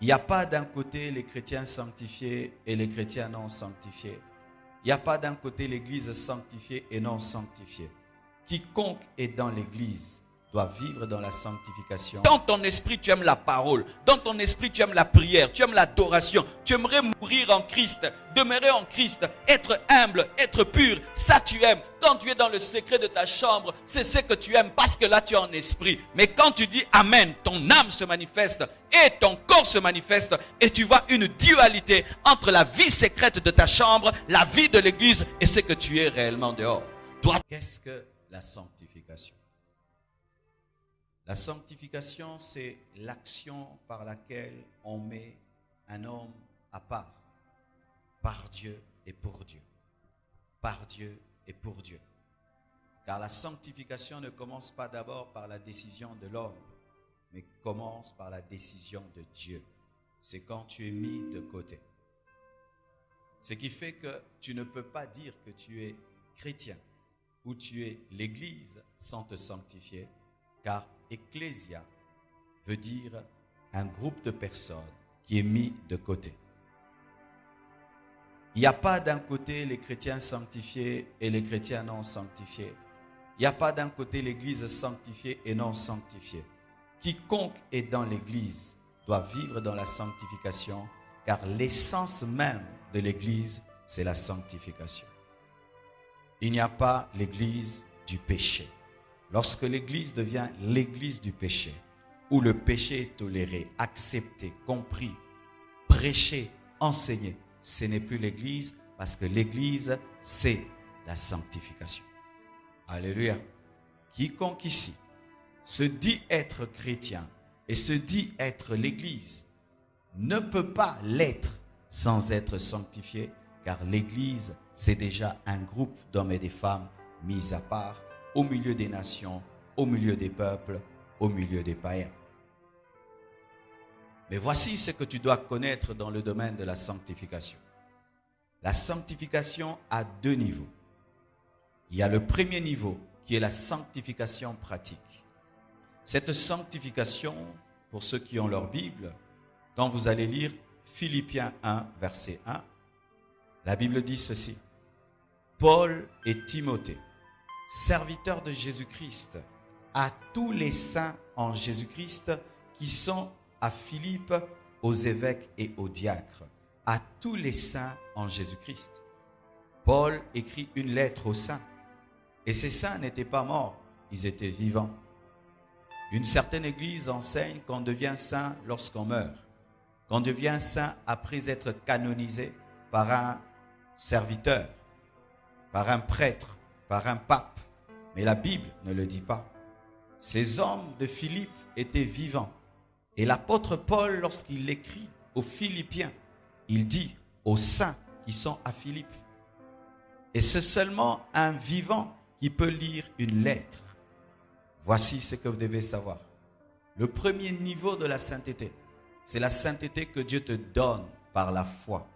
Il n'y a pas d'un côté les chrétiens sanctifiés et les chrétiens non sanctifiés. Il n'y a pas d'un côté l'église sanctifiée et non sanctifiée. Quiconque est dans l'église doit vivre dans la sanctification. Dans ton esprit, tu aimes la parole. Dans ton esprit, tu aimes la prière. Tu aimes l'adoration. Tu aimerais mourir en Christ, demeurer en Christ, être humble, être pur. Ça, tu aimes. Quand tu es dans le secret de ta chambre, c'est ce que tu aimes parce que là, tu es en esprit. Mais quand tu dis Amen, ton âme se manifeste et ton corps se manifeste et tu vois une dualité entre la vie secrète de ta chambre, la vie de l'église et ce que tu es réellement dehors. Qu'est-ce que la sanctification? La sanctification, c'est l'action par laquelle on met un homme à part, par Dieu et pour Dieu. Par Dieu et pour Dieu. Car la sanctification ne commence pas d'abord par la décision de l'homme, mais commence par la décision de Dieu. C'est quand tu es mis de côté. Ce qui fait que tu ne peux pas dire que tu es chrétien ou tu es l'Église sans te sanctifier, car Ecclésia veut dire un groupe de personnes qui est mis de côté. Il n'y a pas d'un côté les chrétiens sanctifiés et les chrétiens non sanctifiés. Il n'y a pas d'un côté l'église sanctifiée et non sanctifiée. Quiconque est dans l'église doit vivre dans la sanctification, car l'essence même de l'église, c'est la sanctification. Il n'y a pas l'église du péché. Lorsque l'église devient l'église du péché, où le péché est toléré, accepté, compris, prêché, enseigné, ce n'est plus l'église, parce que l'église, c'est la sanctification. Alléluia. Quiconque ici se dit être chrétien et se dit être l'église ne peut pas l'être sans être sanctifié, car l'église, c'est déjà un groupe d'hommes et de femmes mis à part, au milieu des nations, au milieu des peuples, au milieu des païens. Mais voici ce que tu dois connaître dans le domaine de la sanctification. La sanctification a deux niveaux. Il y a le premier niveau qui est la sanctification pratique. Cette sanctification, pour ceux qui ont leur Bible, quand vous allez lire Philippiens 1, verset 1, la Bible dit ceci. Paul et Timothée, serviteurs de Jésus-Christ, à tous les saints en Jésus-Christ qui sont à Philippe, aux évêques et aux diacres, à tous les saints en Jésus-Christ. Paul écrit une lettre aux saints. Et ces saints n'étaient pas morts, ils étaient vivants. Une certaine église enseigne qu'on devient saint lorsqu'on meurt. Qu'on devient saint après être canonisé par un serviteur, par un prêtre, par un pape. Mais la Bible ne le dit pas. Ces hommes de Philippe étaient vivants. Et l'apôtre Paul, lorsqu'il écrit aux Philippiens, il dit aux saints qui sont à Philippe. Et c'est seulement un vivant qui peut lire une lettre. Voici ce que vous devez savoir. Le premier niveau de la sainteté, c'est la sainteté que Dieu te donne par la foi.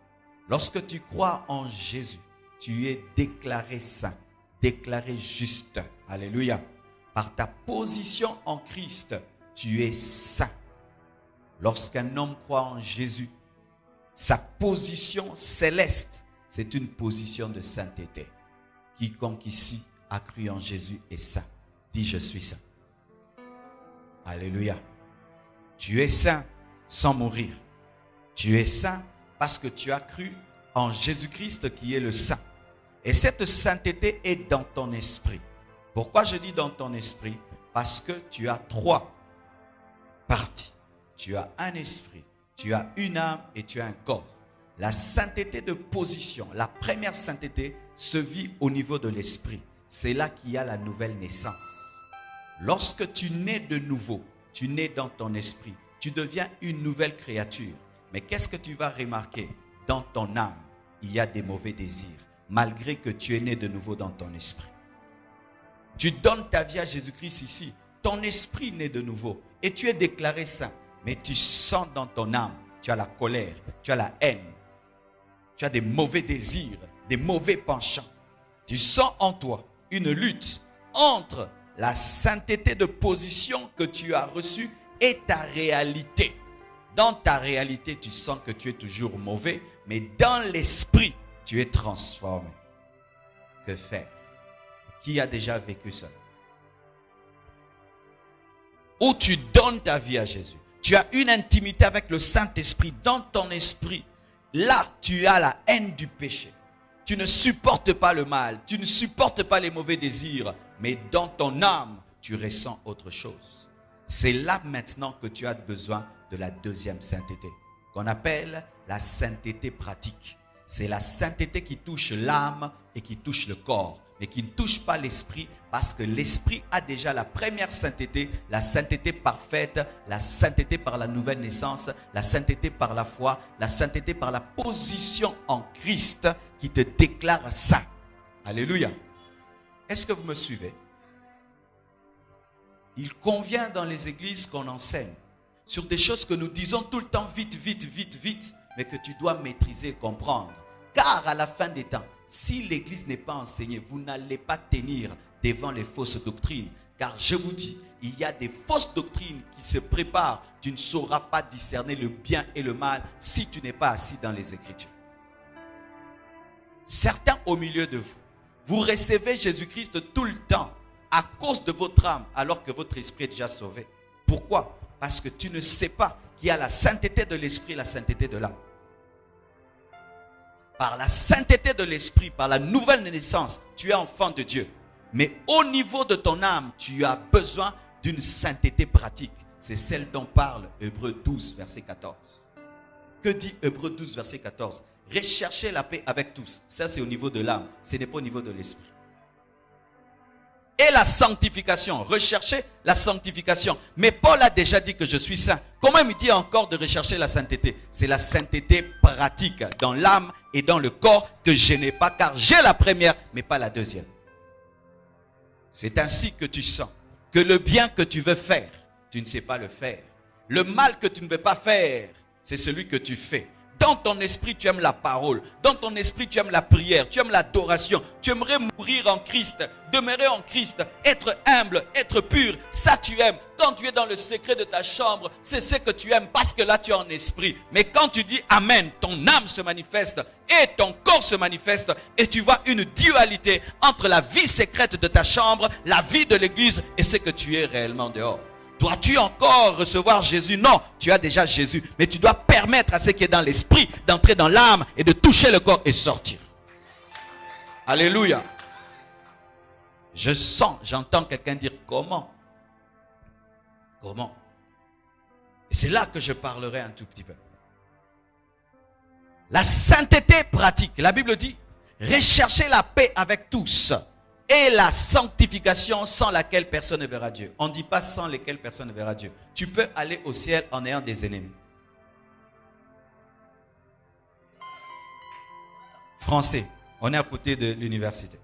Lorsque tu crois en Jésus, tu es déclaré saint, déclaré juste. Alléluia. Par ta position en Christ, tu es saint. Lorsqu'un homme croit en Jésus, sa position céleste, c'est une position de sainteté. Quiconque ici a cru en Jésus est saint. Dis, je suis saint. Alléluia. Tu es saint sans mourir. Tu es saint parce que tu as cru en Jésus-Christ qui est le saint. Et cette sainteté est dans ton esprit. Pourquoi je dis dans ton esprit? Parce que tu as trois parties. Tu as un esprit, tu as une âme et tu as un corps. La sainteté de position, la première sainteté se vit au niveau de l'esprit. C'est là qu'il y a la nouvelle naissance. Lorsque tu nais de nouveau, tu nais dans ton esprit. Tu deviens une nouvelle créature. Mais qu'est-ce que tu vas remarquer? Dans ton âme, il y a des mauvais désirs, malgré que tu es né de nouveau dans ton esprit. Tu donnes ta vie à Jésus-Christ ici. Ton esprit naît de nouveau et tu es déclaré saint. Mais tu sens dans ton âme, tu as la colère, tu as la haine, tu as des mauvais désirs, des mauvais penchants. Tu sens en toi une lutte entre la sainteté de position que tu as reçue et ta réalité. Dans ta réalité, tu sens que tu es toujours mauvais, mais dans l'esprit, tu es transformé. Que faire? Qui a déjà vécu ça? Où tu donnes ta vie à Jésus. Tu as une intimité avec le Saint-Esprit dans ton esprit. Là, tu as la haine du péché. Tu ne supportes pas le mal. Tu ne supportes pas les mauvais désirs. Mais dans ton âme, tu ressens autre chose. C'est là maintenant que tu as besoin de la deuxième sainteté, qu'on appelle la sainteté pratique. C'est la sainteté qui touche l'âme et qui touche le corps, mais qui ne touche pas l'esprit, parce que l'esprit a déjà la première sainteté, la sainteté parfaite, la sainteté par la nouvelle naissance, la sainteté par la foi, la sainteté par la position en Christ qui te déclare saint. Alléluia. Est-ce que vous me suivez? Il convient dans les églises qu'on enseigne sur des choses que nous disons tout le temps vite, vite, vite, vite, mais que tu dois maîtriser et comprendre. Car à la fin des temps, si l'église n'est pas enseignée, vous n'allez pas tenir devant les fausses doctrines. Car je vous dis, il y a des fausses doctrines qui se préparent. Tu ne sauras pas discerner le bien et le mal si tu n'es pas assis dans les Écritures. Certains au milieu de vous, vous recevez Jésus-Christ tout le temps à cause de votre âme, alors que votre esprit est déjà sauvé. Pourquoi? Parce que tu ne sais pas qu'il y a la sainteté de l'esprit et la sainteté de l'âme. Par la sainteté de l'esprit, par la nouvelle naissance, tu es enfant de Dieu. Mais au niveau de ton âme, tu as besoin d'une sainteté pratique. C'est celle dont parle Hébreux 12, verset 14. Que dit Hébreux 12, verset 14? Recherchez la paix avec tous. Ça, c'est au niveau de l'âme. Ce n'est pas au niveau de l'esprit. Et la sanctification. Recherchez la sanctification. Mais Paul a déjà dit que je suis saint. Comment il me dit encore de rechercher la sainteté? C'est la sainteté pratique dans l'âme et dans le corps. Ne te gênez pas, car j'ai la première, mais pas la deuxième. C'est ainsi que tu sens que le bien que tu veux faire, tu ne sais pas le faire. Le mal que tu ne veux pas faire, c'est celui que tu fais. Dans ton esprit, tu aimes la parole. Dans ton esprit, tu aimes la prière. Tu aimes l'adoration. Tu aimerais mourir en Christ, demeurer en Christ, être humble, être pur. Ça, tu aimes. Quand tu es dans le secret de ta chambre, c'est ce que tu aimes parce que là, tu es en esprit. Mais quand tu dis Amen, ton âme se manifeste et ton corps se manifeste et tu vois une dualité entre la vie secrète de ta chambre, la vie de l'église et ce que tu es réellement dehors. Dois-tu encore recevoir Jésus? Non, tu as déjà Jésus. Mais tu dois permettre à ce qui est dans l'esprit d'entrer dans l'âme et de toucher le corps et sortir. Alléluia. Je sens, j'entends quelqu'un dire comment? Comment? Et c'est là que je parlerai un tout petit peu. La sainteté pratique. La Bible dit, recherchez la paix avec tous. Et la sanctification sans laquelle personne ne verra Dieu. On ne dit pas sans lesquelles personne ne verra Dieu. Tu peux aller au ciel en ayant des ennemis. Français, on est à côté de l'université.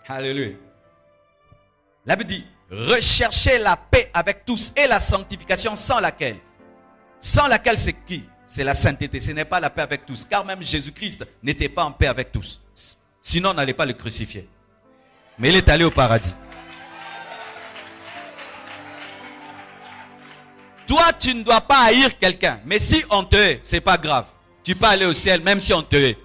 Alléluia. La Bible dit, recherchez la paix avec tous et la sanctification sans laquelle. Sans laquelle c'est qui? C'est la sainteté. Ce n'est pas la paix avec tous. Car même Jésus-Christ n'était pas en paix avec tous. Sinon, on n'allait pas le crucifier. Mais il est allé au paradis. Toi, tu ne dois pas haïr quelqu'un. Mais si on te hait, ce n'est pas grave. Tu peux aller au ciel même si on te hait.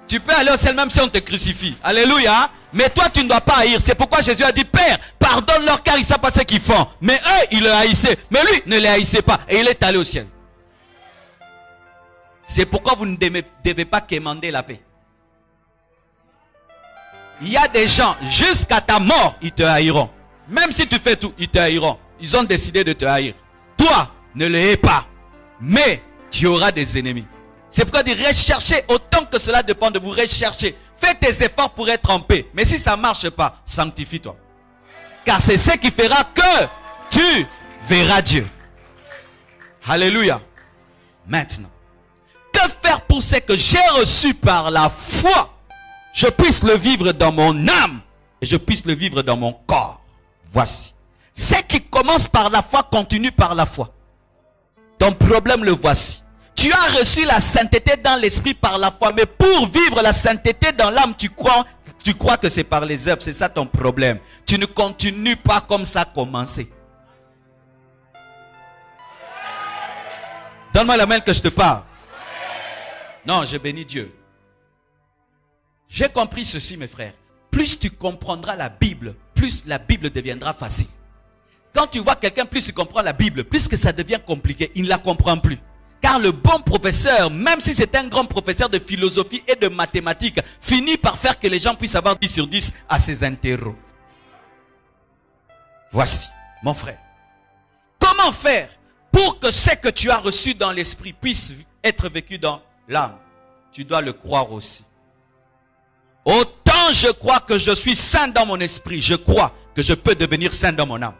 Tu peux aller au ciel même si on te crucifie. Alléluia. Mais toi, tu ne dois pas haïr. C'est pourquoi Jésus a dit, Père, pardonne-leur car ils ne savent pas ce qu'ils font. Mais eux, ils le haïssaient. Mais lui, ne les haïssait pas. Et il est allé au ciel. C'est pourquoi vous ne devez pas quémander la paix. Il y a des gens, jusqu'à ta mort, ils te haïront. Même si tu fais tout, ils te haïront. Ils ont décidé de te haïr. Toi, ne les hais pas. Mais tu auras des ennemis. C'est pourquoi il dit, recherchez autant que cela dépend de vous. Recherchez. Fais tes efforts pour être en paix. Mais si ça ne marche pas, sanctifie-toi. Car c'est ce qui fera que tu verras Dieu. Alléluia. Maintenant, que faire pour ce que j'ai reçu par la foi? Je puisse le vivre dans mon âme et je puisse le vivre dans mon corps. Voici. Ce qui commence par la foi continue par la foi. Ton problème, le voici. Tu as reçu la sainteté dans l'esprit par la foi, mais pour vivre la sainteté dans l'âme, tu crois que c'est par les œuvres. C'est ça ton problème. Tu ne continues pas comme ça a commencé. Donne-moi la main que je te parle. Non, je bénis Dieu. J'ai compris ceci, mes frères. Plus tu comprendras la Bible, plus la Bible deviendra facile. Quand tu vois quelqu'un, plus il comprend la Bible, plus que ça devient compliqué, il ne la comprend plus. Car le bon professeur, même si c'est un grand professeur de philosophie et de mathématiques, finit par faire que les gens puissent avoir 10 sur 10 à ses interros. Voici, mon frère. Comment faire pour que ce que tu as reçu dans l'esprit puisse être vécu dans l'âme? Tu dois le croire aussi. Autant je crois que je suis saint dans mon esprit, je crois que je peux devenir saint dans mon âme.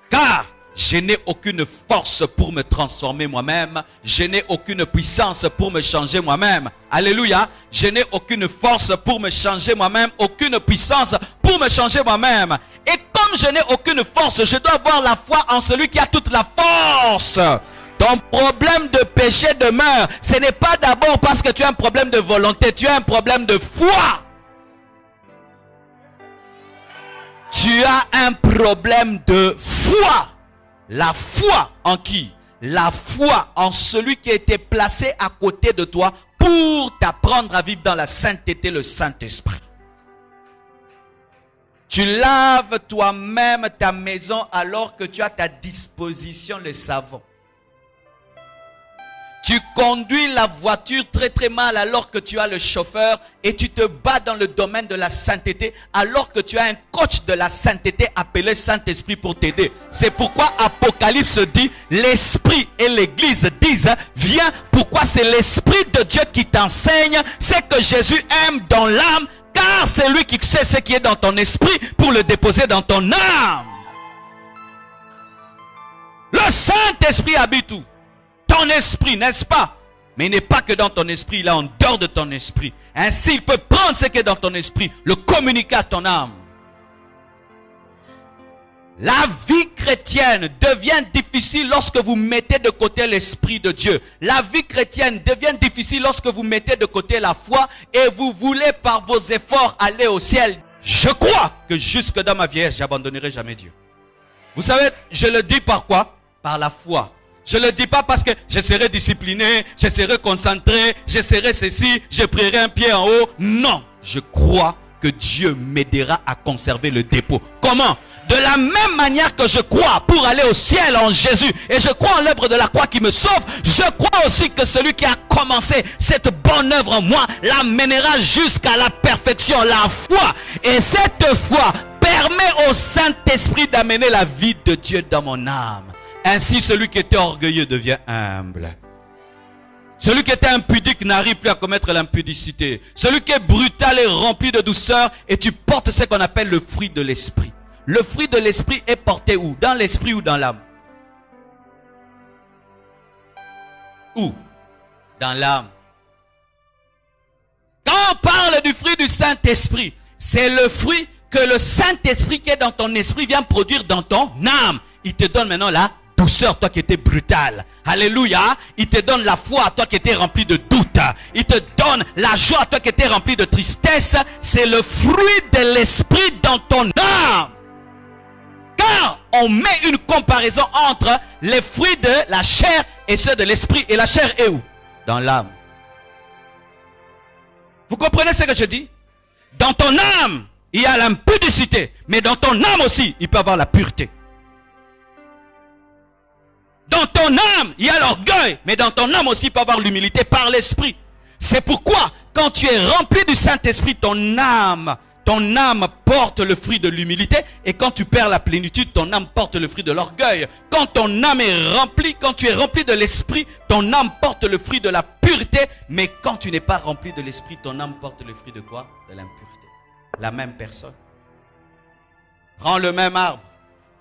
Car je n'ai aucune force pour me transformer moi-même. Je n'ai aucune puissance pour me changer moi-même. Alléluia. Je n'ai aucune force pour me changer moi-même. Aucune puissance pour me changer moi-même. Et comme je n'ai aucune force, je dois avoir la foi en celui qui a toute la force. Ton problème de péché demeure. Ce n'est pas d'abord parce que tu as un problème de volonté. Tu as un problème de foi. Tu as un problème de foi. La foi en qui? La foi en celui qui a été placé à côté de toi pour t'apprendre à vivre dans la sainteté, le Saint-Esprit. Tu laves toi-même ta maison alors que tu as à ta disposition le savon. Tu conduis la voiture très très mal alors que tu as le chauffeur et tu te bats dans le domaine de la sainteté alors que tu as un coach de la sainteté appelé Saint-Esprit pour t'aider. C'est pourquoi Apocalypse dit, l'Esprit et l'Église disent, viens, pourquoi c'est l'Esprit de Dieu qui t'enseigne, c'est que Jésus aime dans l'âme, car c'est lui qui sait ce qui est dans ton esprit pour le déposer dans ton âme. Le Saint-Esprit habite où? Ton esprit, n'est-ce pas? Mais il n'est pas que dans ton esprit, il est en dehors de ton esprit. Ainsi, il peut prendre ce qui est dans ton esprit, le communiquer à ton âme. La vie chrétienne devient difficile lorsque vous mettez de côté l'Esprit de Dieu. La vie chrétienne devient difficile lorsque vous mettez de côté la foi et vous voulez par vos efforts aller au ciel. Je crois que jusque dans ma vieillesse, j'abandonnerai jamais Dieu. Vous savez, je le dis par quoi? Par la foi. Je ne le dis pas parce que je serai discipliné, je serai concentré, je serai ceci, je prierai un pied en haut. Non, je crois que Dieu m'aidera à conserver le dépôt. Comment? De la même manière que je crois pour aller au ciel en Jésus et je crois en l'œuvre de la croix qui me sauve, je crois aussi que celui qui a commencé cette bonne œuvre en moi l'amènera jusqu'à la perfection, la foi. Et cette foi permet au Saint-Esprit d'amener la vie de Dieu dans mon âme. Ainsi, celui qui était orgueilleux devient humble. Celui qui était impudique n'arrive plus à commettre l'impudicité. Celui qui est brutal est rempli de douceur et tu portes ce qu'on appelle le fruit de l'esprit. Le fruit de l'esprit est porté où? Dans l'esprit ou dans l'âme? Où? Dans l'âme. Quand on parle du fruit du Saint-Esprit, c'est le fruit que le Saint-Esprit qui est dans ton esprit vient produire dans ton âme. Il te donne maintenant la douceur, toi qui étais brutal. Alléluia. Il te donne la foi, toi qui étais rempli de doute. Il te donne la joie, toi qui étais rempli de tristesse. C'est le fruit de l'esprit dans ton âme. Car on met une comparaison entre les fruits de la chair et ceux de l'esprit. Et la chair est où? Dans l'âme. Vous comprenez ce que je dis? Dans ton âme, il y a l'impudicité. Mais dans ton âme aussi, il peut y avoir la pureté. Dans ton âme, il y a l'orgueil, mais dans ton âme aussi, il peut y avoir l'humilité par l'esprit. C'est pourquoi, quand tu es rempli du Saint-Esprit, ton âme porte le fruit de l'humilité. Et quand tu perds la plénitude, ton âme porte le fruit de l'orgueil. Quand ton âme est remplie, quand tu es rempli de l'esprit, ton âme porte le fruit de la pureté. Mais quand tu n'es pas rempli de l'esprit, ton âme porte le fruit de quoi? De l'impureté. La même personne. Prends le même arbre.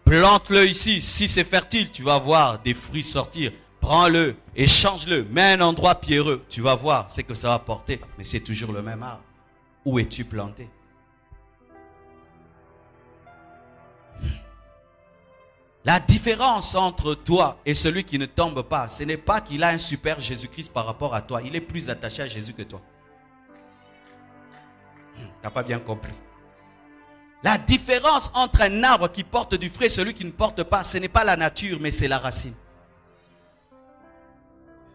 Plante-le ici, si c'est fertile, tu vas voir des fruits sortir. Prends-le, échange-le, mets un endroit pierreux, tu vas voir ce que ça va porter. Mais c'est toujours le même arbre. Où es-tu planté? La différence entre toi et celui qui ne tombe pas, ce n'est pas qu'il a un super Jésus-Christ par rapport à toi. Il est plus attaché à Jésus que toi. Tu n'as pas bien compris. La différence entre un arbre qui porte du fruit et celui qui ne porte pas, ce n'est pas la nature, mais c'est la racine.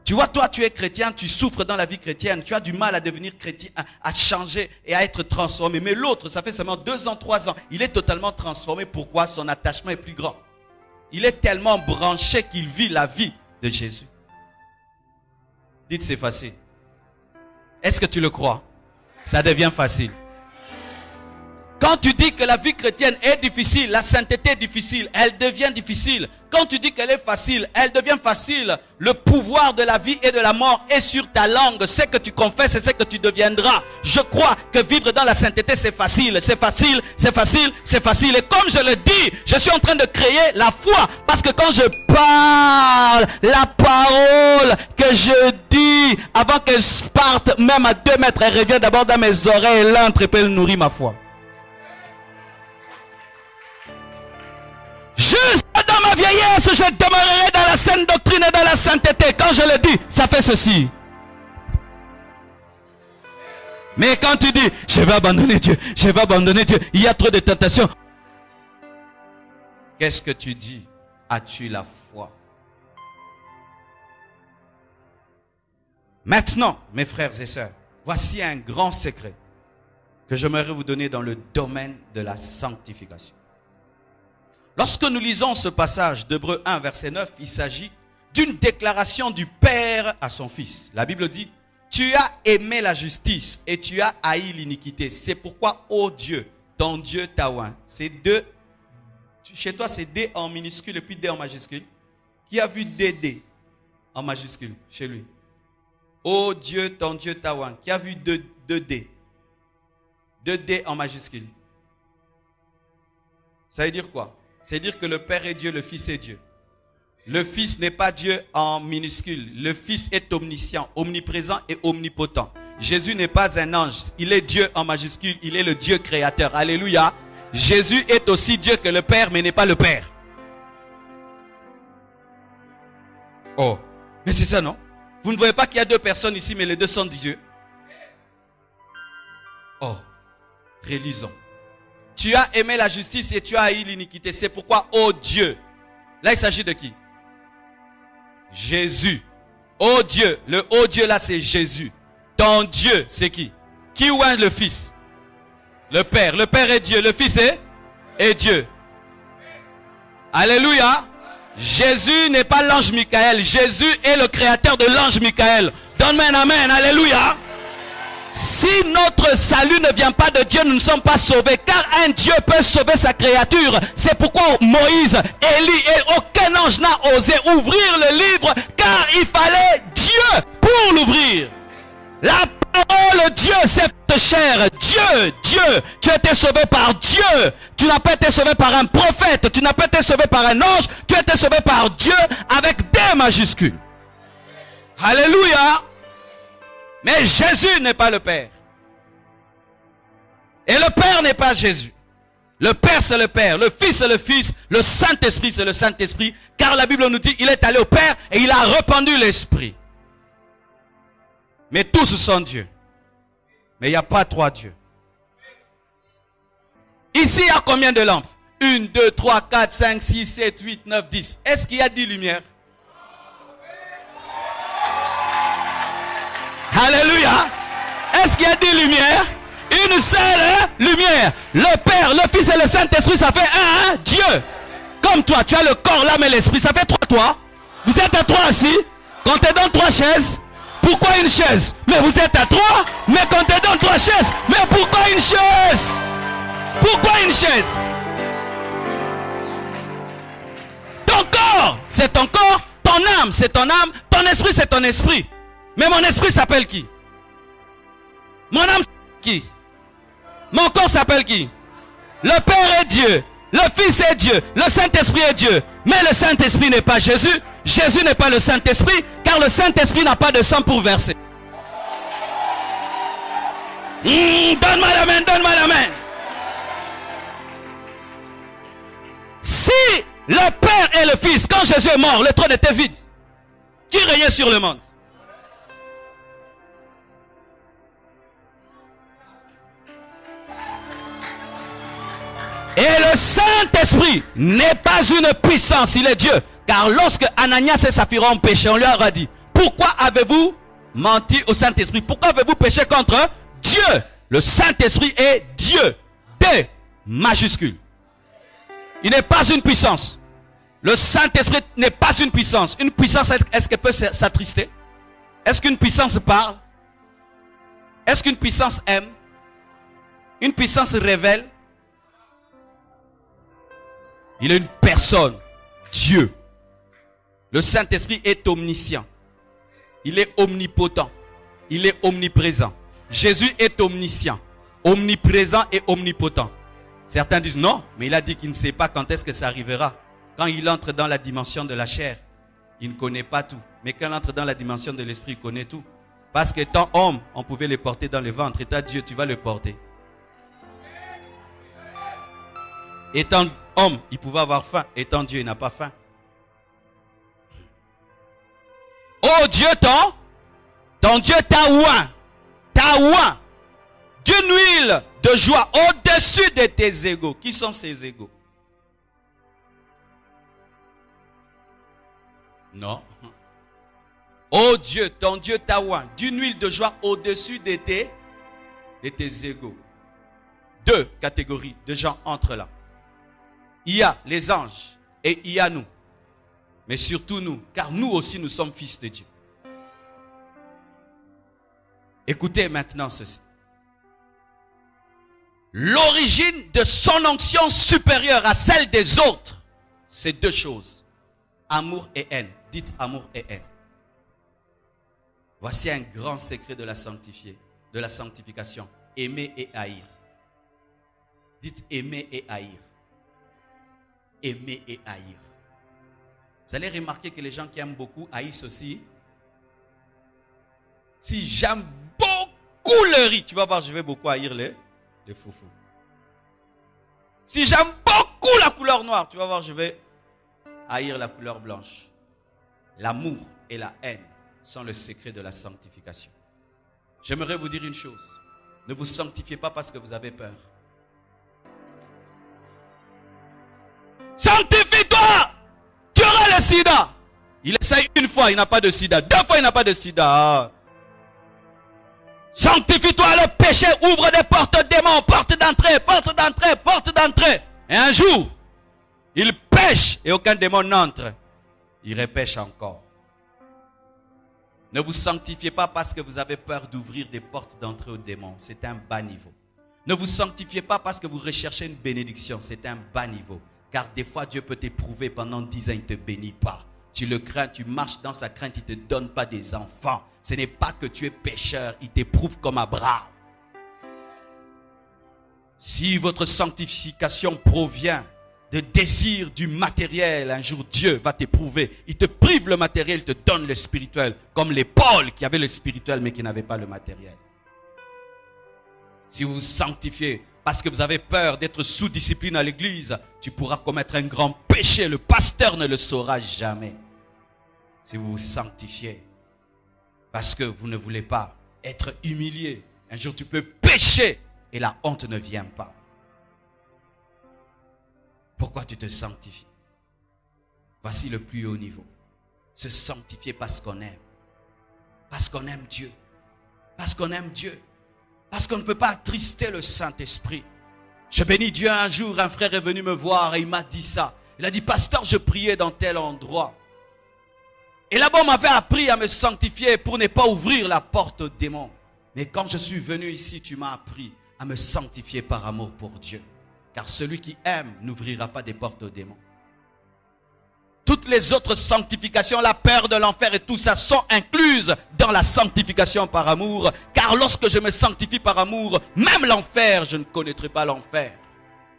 Tu vois, toi, tu es chrétien, tu souffres dans la vie chrétienne, tu as du mal à devenir chrétien, à changer et à être transformé. Mais l'autre, ça fait seulement 2 ans, 3 ans, il est totalement transformé. Pourquoi? Son attachement est plus grand. Il est tellement branché qu'il vit la vie de Jésus. Dites, c'est facile. Est-ce que tu le crois? Ça devient facile. Quand tu dis que la vie chrétienne est difficile, la sainteté est difficile, elle devient difficile. Quand tu dis qu'elle est facile, elle devient facile. Le pouvoir de la vie et de la mort est sur ta langue. Ce que tu confesses, c'est ce que tu deviendras. Je crois que vivre dans la sainteté, c'est facile. C'est facile, c'est facile, c'est facile. Et comme je le dis, je suis en train de créer la foi. Parce que quand je parle, la parole que je dis, avant qu'elle parte même à 2 mètres, elle revient d'abord dans mes oreilles, elle entre et puis elle nourrit ma foi. Juste dans ma vieillesse, je demeurerai dans la saine doctrine et dans la sainteté. Quand je le dis, ça fait ceci. Mais quand tu dis, je vais abandonner Dieu, je vais abandonner Dieu, il y a trop de tentations. Qu'est-ce que tu dis? As-tu la foi? Maintenant, mes frères et sœurs, voici un grand secret que j'aimerais vous donner dans le domaine de la sanctification. Lorsque nous lisons ce passage d'Hébreux 1, verset 9, il s'agit d'une déclaration du Père à son Fils. La Bible dit, tu as aimé la justice et tu as haï l'iniquité. C'est pourquoi, ô Dieu, ton Dieu t'a oint. C'est deux, chez toi c'est D en minuscule et puis D en majuscule. Qui a vu DD en majuscule chez lui? Ô Dieu, ton Dieu t'a oint. Qui a vu 2D? 2D en majuscule. Ça veut dire quoi? C'est-à-dire que le Père est Dieu, le Fils est Dieu. Le Fils n'est pas Dieu en minuscule. Le Fils est omniscient, omniprésent et omnipotent. Jésus n'est pas un ange. Il est Dieu en majuscule. Il est le Dieu créateur. Alléluia. Jésus est aussi Dieu que le Père, mais n'est pas le Père. Oh, mais c'est ça, non? Vous ne voyez pas qu'il y a 2 personnes ici, mais les 2 sont Dieu? Oh, relisons. Tu as aimé la justice et tu as haï l'iniquité. C'est pourquoi, ô Dieu. Là, il s'agit de qui? Jésus. Ô Dieu. Le ô Dieu là, c'est Jésus. Ton Dieu, c'est qui? Qui oint le Fils? Le Père. Le Père est Dieu. Le Fils est Dieu. Alléluia. Jésus n'est pas l'ange Michael. Jésus est le créateur de l'ange Michael. Donne-moi un amen. Alléluia. Si notre salut ne vient pas de Dieu, nous ne sommes pas sauvés. Car un Dieu peut sauver sa créature. C'est pourquoi Moïse, Élie et aucun ange n'a osé ouvrir le livre. Car il fallait Dieu pour l'ouvrir. La parole Dieu s'est faite chair. Dieu. Tu as été sauvé par Dieu. Tu n'as pas été sauvé par un prophète. Tu n'as pas été sauvé par un ange. Tu as été sauvé par Dieu avec des majuscules. Alléluia. Mais Jésus n'est pas le Père. Et le Père n'est pas Jésus. Le Père c'est le Père, le Fils c'est le Fils, le Saint-Esprit c'est le Saint-Esprit. Car la Bible nous dit, il est allé au Père et il a répandu l'Esprit. Mais tous sont Dieu. Mais il n'y a pas 3 dieux. Ici il y a combien de lampes? 1, 2, 3, 4, 5, 6, 7, 8, 9, 10. Est-ce qu'il y a 10 lumières? Alléluia. Est-ce qu'il y a 10 lumières? Une seule lumière. Le Père, le Fils et le Saint-Esprit, ça fait un Dieu. Comme toi, tu as le corps, l'âme et l'esprit. Ça fait 3 toi. Vous êtes à 3 assis. Quand tu es dans 3 chaises, pourquoi une chaise? Mais vous êtes à 3. Mais quand tu es dans 3 chaises, mais pourquoi une chaise? Pourquoi une chaise? Ton corps, c'est ton corps. Ton âme, c'est ton âme. Ton esprit, c'est ton esprit. Mais mon esprit s'appelle qui? Mon âme s'appelle qui? Mon corps s'appelle qui? Le Père est Dieu. Le Fils est Dieu. Le Saint-Esprit est Dieu. Mais le Saint-Esprit n'est pas Jésus. Jésus n'est pas le Saint-Esprit. Car le Saint-Esprit n'a pas de sang pour verser. Donne-moi la main, donne-moi la main. Si le Père et le Fils, quand Jésus est mort, le trône était vide. Qui régnait sur le monde? Et le Saint-Esprit n'est pas une puissance, il est Dieu. Car lorsque Ananias et Saphira ont péché, on leur a dit, pourquoi avez-vous menti au Saint-Esprit? Pourquoi avez-vous péché contre Dieu? Le Saint-Esprit est Dieu. D majuscule. Il n'est pas une puissance. Le Saint-Esprit n'est pas une puissance. Une puissance, est-ce qu'elle peut s'attrister? Est-ce qu'une puissance parle? Est-ce qu'une puissance aime? Une puissance révèle? Il est une personne, Dieu. Le Saint-Esprit est omniscient. Il est omnipotent. Il est omniprésent. Jésus est omniscient, omniprésent et omnipotent. Certains disent non, mais il a dit qu'il ne sait pas quand est-ce que ça arrivera. Quand il entre dans la dimension de la chair, il ne connaît pas tout. Mais quand il entre dans la dimension de l'esprit, il connaît tout. Parce qu'étant homme, on pouvait le porter dans le ventre. Étant Dieu, tu vas le porter. Étant homme, il pouvait avoir faim. Étant Dieu, il n'a pas faim. Oh Dieu, ton Dieu t'a oint. T'a oint d'une huile de joie au-dessus de tes égaux. Qui sont ces égaux? Non. Oh Dieu, ton Dieu t'a oint d'une huile de joie au-dessus de tes égaux. Deux catégories de gens entrent là. Il y a les anges et il y a nous. Mais surtout nous, car nous aussi nous sommes fils de Dieu. Écoutez maintenant ceci. L'origine de son onction supérieure à celle des autres, c'est deux choses. Amour et haine. Dites amour et haine. Voici un grand secret de la sanctification. Aimer et haïr. Dites aimer et haïr. Aimer et haïr. Vous allez remarquer que les gens qui aiment beaucoup haïssent aussi. Si j'aime beaucoup le riz, tu vas voir, je vais beaucoup haïr les foufous. Si j'aime beaucoup la couleur noire, tu vas voir, je vais haïr la couleur blanche. L'amour et la haine sont le secret de la sanctification. J'aimerais vous dire une chose. Ne vous sanctifiez pas parce que vous avez peur. Sanctifie-toi! Tu auras le sida. Il essaye une fois, il n'a pas de sida. Deux fois, il n'a pas de sida. Sanctifie-toi, le péché ouvre des portes aux démons, porte d'entrée, porte d'entrée, porte d'entrée. Et un jour, il pêche et aucun démon n'entre. Il repêche encore. Ne vous sanctifiez pas parce que vous avez peur d'ouvrir des portes d'entrée aux démons. C'est un bas niveau. Ne vous sanctifiez pas parce que vous recherchez une bénédiction. C'est un bas niveau. Car des fois, Dieu peut t'éprouver pendant 10 ans, il ne te bénit pas. Tu le crains, tu marches dans sa crainte, il ne te donne pas des enfants. Ce n'est pas que tu es pécheur, il t'éprouve comme Abraham. Si votre sanctification provient de désir du matériel, un jour Dieu va t'éprouver. Il te prive le matériel, il te donne le spirituel. Comme les Paul qui avaient le spirituel mais qui n'avaient pas le matériel. Si vous vous sanctifiez parce que vous avez peur d'être sous discipline à l'église, tu pourras commettre un grand péché. Le pasteur ne le saura jamais. Si vous vous sanctifiez parce que vous ne voulez pas être humilié, un jour tu peux pécher et la honte ne vient pas. Pourquoi tu te sanctifies? Voici le plus haut niveau. Se sanctifier parce qu'on aime. Parce qu'on aime Dieu. Parce qu'on aime Dieu. Parce qu'on ne peut pas attrister le Saint-Esprit. Je bénis Dieu un jour, un frère est venu me voir et il m'a dit ça. Il a dit, pasteur, je priais dans tel endroit. Et là-bas, on m'avait appris à me sanctifier pour ne pas ouvrir la porte aux démons. Mais quand je suis venu ici, tu m'as appris à me sanctifier par amour pour Dieu. Car celui qui aime n'ouvrira pas des portes aux démons. Toutes les autres sanctifications, la peur de l'enfer et tout ça sont incluses dans la sanctification par amour. Car lorsque je me sanctifie par amour, même l'enfer, je ne connaîtrai pas l'enfer.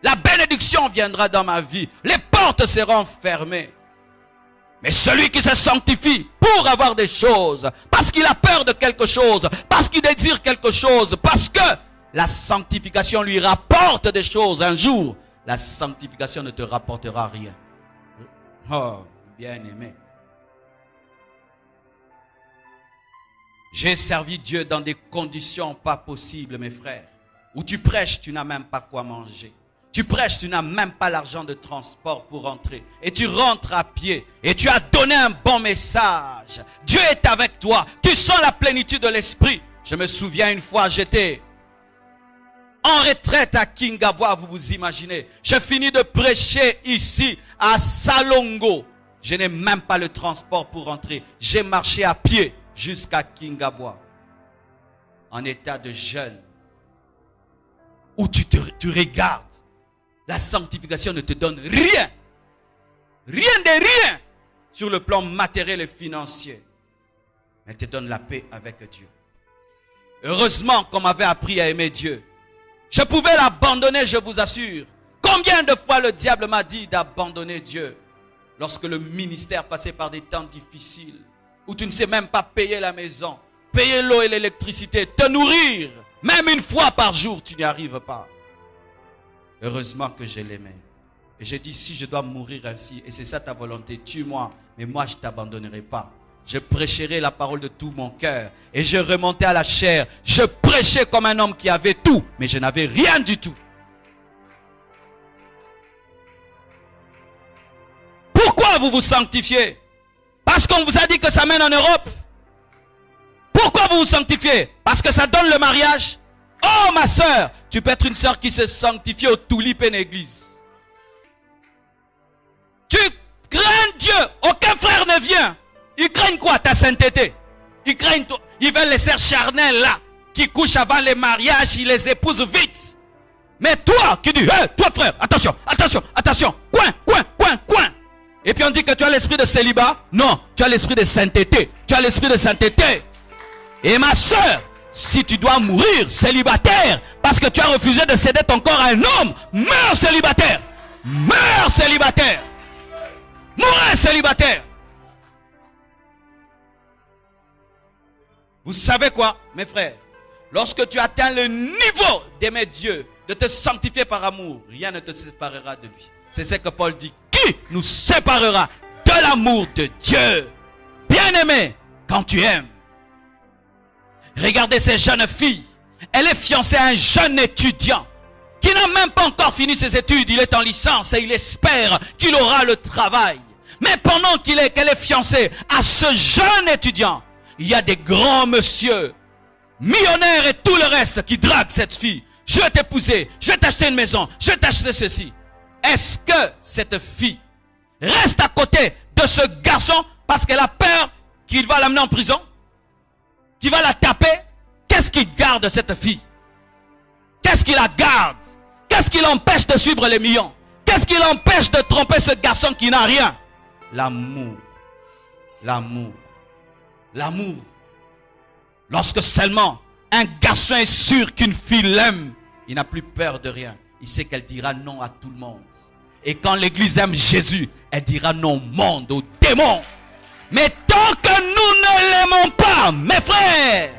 La bénédiction viendra dans ma vie. Les portes seront fermées. Mais celui qui se sanctifie pour avoir des choses, parce qu'il a peur de quelque chose, parce qu'il désire quelque chose, parce que la sanctification lui rapporte des choses. Un jour, la sanctification ne te rapportera rien. Oh, bien-aimé. J'ai servi Dieu dans des conditions pas possibles, mes frères. Où tu prêches, tu n'as même pas quoi manger. Tu prêches, tu n'as même pas l'argent de transport pour rentrer. Et tu rentres à pied. Et tu as donné un bon message. Dieu est avec toi. Tu sens la plénitude de l'esprit. Je me souviens une fois, j'étais en retraite à Kingabwa, vous vous imaginez. Je finis de prêcher ici à Salongo. Je n'ai même pas le transport pour rentrer. J'ai marché à pied jusqu'à Kingabwa. En état de jeûne. Où tu regardes. La sanctification ne te donne rien. Rien de rien. Sur le plan matériel et financier. Elle te donne la paix avec Dieu. Heureusement qu'on m'avait appris à aimer Dieu. Je pouvais l'abandonner, je vous assure. Combien de fois le diable m'a dit d'abandonner Dieu? Lorsque le ministère passait par des temps difficiles. Où tu ne sais même pas payer la maison. Payer l'eau et l'électricité. Te nourrir. Même une fois par jour, tu n'y arrives pas. Heureusement que je l'aimais. Et j'ai dit, si je dois mourir ainsi, et c'est ça ta volonté, tue-moi. Mais moi, je ne t'abandonnerai pas. Je prêcherai la parole de tout mon cœur. Et je remontais à la chair. Je prêchais comme un homme qui avait tout. Mais je n'avais rien du tout. Pourquoi vous vous sanctifiez? Parce qu'on vous a dit que ça mène en Europe. Pourquoi vous vous sanctifiez? Parce que ça donne le mariage. Oh ma soeur, tu peux être une soeur qui se sanctifie au Tulipe en église. Tu crains Dieu. Aucun frère ne vient. Ils craignent quoi? Ta sainteté. Ils craignent toi. Ils veulent les sœurs charnelles là, qui couchent avant les mariages, ils les épousent vite. Mais toi qui dis, hey, toi frère, attention, attention, attention, coin, coin, coin, coin. Et puis on dit que tu as l'esprit de célibat. Non, tu as l'esprit de sainteté. Tu as l'esprit de sainteté. Et ma soeur, si tu dois mourir célibataire, parce que tu as refusé de céder ton corps à un homme, meurs célibataire. Meurs célibataire. Mourez célibataire. Vous savez quoi, mes frères? Lorsque tu atteins le niveau d'aimer Dieu, de te sanctifier par amour, rien ne te séparera de lui. C'est ce que Paul dit. Qui nous séparera de l'amour de Dieu? Bien-aimé, quand tu aimes. Regardez ces jeunes filles. Elle est fiancée à un jeune étudiant qui n'a même pas encore fini ses études. Il est en licence et il espère qu'il aura le travail. Mais pendant qu'elle est fiancée à ce jeune étudiant, il y a des grands messieurs, millionnaires et tout le reste qui draguent cette fille. Je vais t'épouser, je vais t'acheter une maison, je vais t'acheter ceci. Est-ce que cette fille reste à côté de ce garçon parce qu'elle a peur qu'il va l'amener en prison? Qu'il va la taper? Qu'est-ce qui garde cette fille? Qu'est-ce qui la garde? Qu'est-ce qui l'empêche de suivre les millions? Qu'est-ce qui l'empêche de tromper ce garçon qui n'a rien? L'amour. L'amour. L'amour. Lorsque seulement un garçon est sûr qu'une fille l'aime, il n'a plus peur de rien. Il sait qu'elle dira non à tout le monde. Et quand l'église aime Jésus, elle dira non au monde, aux démons. Mais tant que nous ne l'aimons pas, mes frères,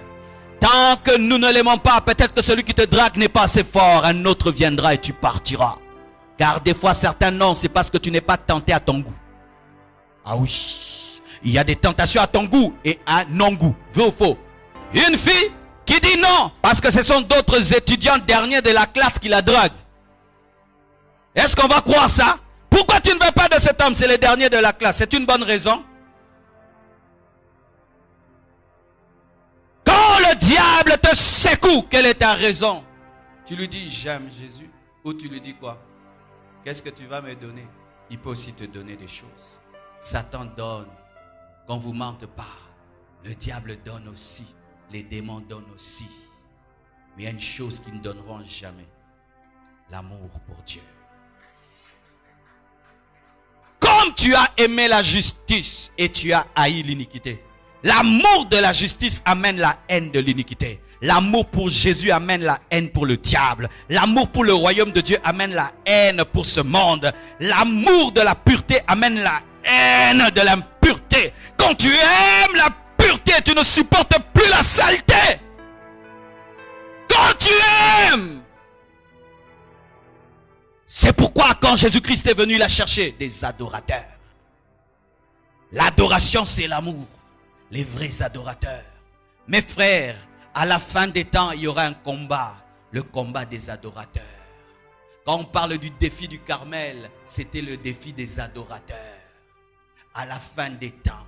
tant que nous ne l'aimons pas, peut-être que celui qui te drague n'est pas assez fort. Un autre viendra et tu partiras. Car des fois, certains non, c'est parce que tu n'es pas tenté à ton goût. Ah oui. Il y a des tentations à ton goût et à non-goût. Vrai ou faux? Une fille qui dit non parce que ce sont d'autres étudiants derniers de la classe qui la draguent. Est-ce qu'on va croire ça? Pourquoi tu ne veux pas de cet homme? C'est le dernier de la classe. C'est une bonne raison. Quand le diable te secoue, quelle est ta raison? Tu lui dis j'aime Jésus. Ou tu lui dis quoi? Qu'est-ce que tu vas me donner? Il peut aussi te donner des choses. Satan donne. Qu'on ne vous mente pas. Le diable donne aussi. Les démons donnent aussi. Mais il y a une chose qu'ils ne donneront jamais. L'amour pour Dieu. Comme tu as aimé la justice et tu as haï l'iniquité. L'amour de la justice amène la haine de l'iniquité. L'amour pour Jésus amène la haine pour le diable. L'amour pour le royaume de Dieu amène la haine pour ce monde. L'amour de la pureté amène la haine de l'impureté. Quand tu aimes la pureté, tu ne supportes plus la saleté. Quand tu aimes. C'est pourquoi quand Jésus-Christ est venu, il a cherché des adorateurs. L'adoration, c'est l'amour. Les vrais adorateurs. Mes frères, à la fin des temps, il y aura un combat. Le combat des adorateurs. Quand on parle du défi du Carmel, c'était le défi des adorateurs. À la fin des temps,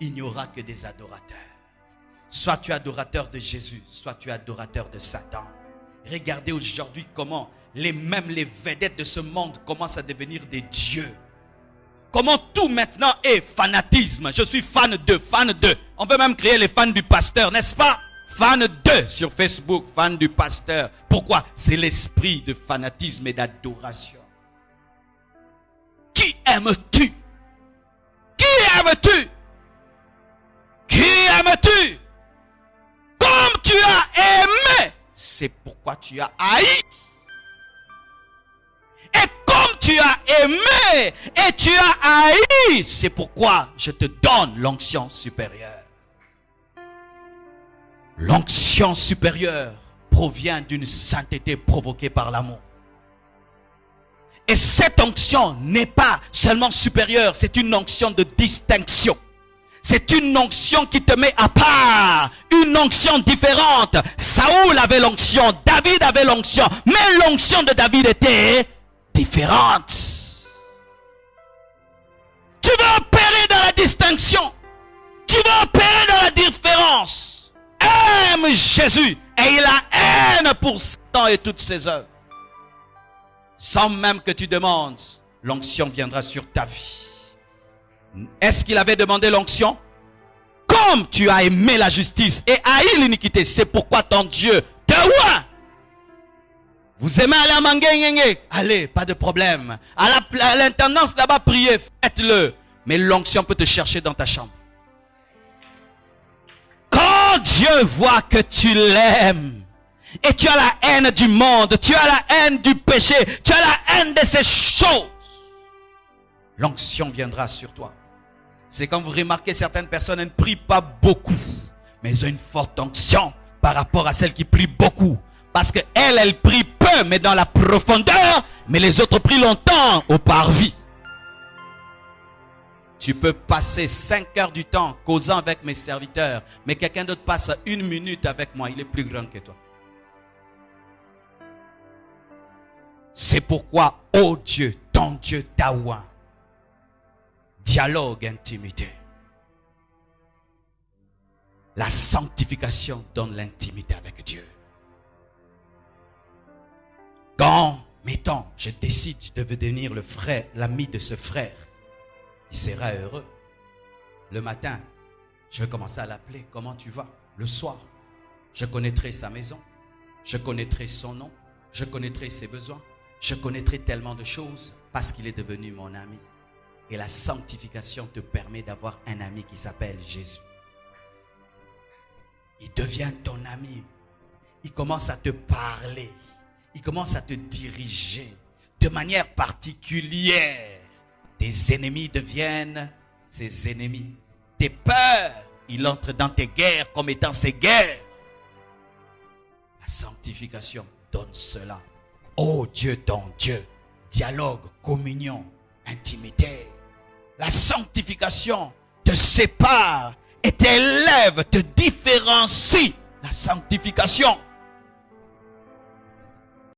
il n'y aura que des adorateurs. Soit tu es adorateur de Jésus, soit tu es adorateur de Satan. Regardez aujourd'hui comment même les vedettes de ce monde commencent à devenir des dieux. Comment tout maintenant est fanatisme. Je suis fan de. On veut même créer les fans du pasteur, n'est-ce pas? Fan de sur Facebook, fan du pasteur. Pourquoi? C'est l'esprit de fanatisme et d'adoration. Qui aimes-tu? Qui aimes-tu? Qui aimes-tu? Comme tu as aimé, c'est pourquoi tu as haï. Et comme tu as aimé et tu as haï, c'est pourquoi je te donne l'onction supérieure. L'onction supérieure provient d'une sainteté provoquée par l'amour. Et cette onction n'est pas seulement supérieure, c'est une onction de distinction. C'est une onction qui te met à part, une onction différente. Saoul avait l'onction, David avait l'onction, mais l'onction de David était différente. Tu veux opérer dans la distinction, tu veux opérer dans la différence. Aime Jésus et il a haine pour Satan et toutes ses œuvres. Sans même que tu demandes, l'onction viendra sur ta vie. Est-ce qu'il avait demandé l'onction? Comme tu as aimé la justice et haï l'iniquité, c'est pourquoi ton Dieu te oint. Vous aimez aller à Mangué, allez, pas de problème. À l'intendance là-bas, priez, faites-le. Mais l'onction peut te chercher dans ta chambre. Quand Dieu voit que tu l'aimes, et tu as la haine du monde, tu as la haine du péché, tu as la haine de ces choses, l'onction viendra sur toi. C'est quand vous remarquez certaines personnes, elles ne prient pas beaucoup, mais elles ont une forte onction par rapport à celles qui prient beaucoup. Parce qu'elles prient peu, mais dans la profondeur, mais les autres prient longtemps au parvis. Tu peux passer 5 heures du temps causant avec mes serviteurs, mais quelqu'un d'autre passe 1 minute avec moi, il est plus grand que toi. C'est pourquoi, oh Dieu, ton Dieu t'a oint. Dialogue, intimité. La sanctification donne l'intimité avec Dieu. Quand, mettons, je décide de devenir le frère, l'ami de ce frère, il sera heureux. Le matin, je vais commencer à l'appeler. Comment tu vas? Le soir, je connaîtrai sa maison. Je connaîtrai son nom. Je connaîtrai ses besoins. Je connaîtrai tellement de choses parce qu'il est devenu mon ami. Et la sanctification te permet d'avoir un ami qui s'appelle Jésus. Il devient ton ami. Il commence à te parler. Il commence à te diriger de manière particulière. Tes ennemis deviennent ses ennemis. Tes peurs, il entre dans tes guerres comme étant ses guerres. La sanctification donne cela. Oh Dieu, ton Dieu. Dialogue, communion, intimité. La sanctification te sépare et t'élève, te différencie. La sanctification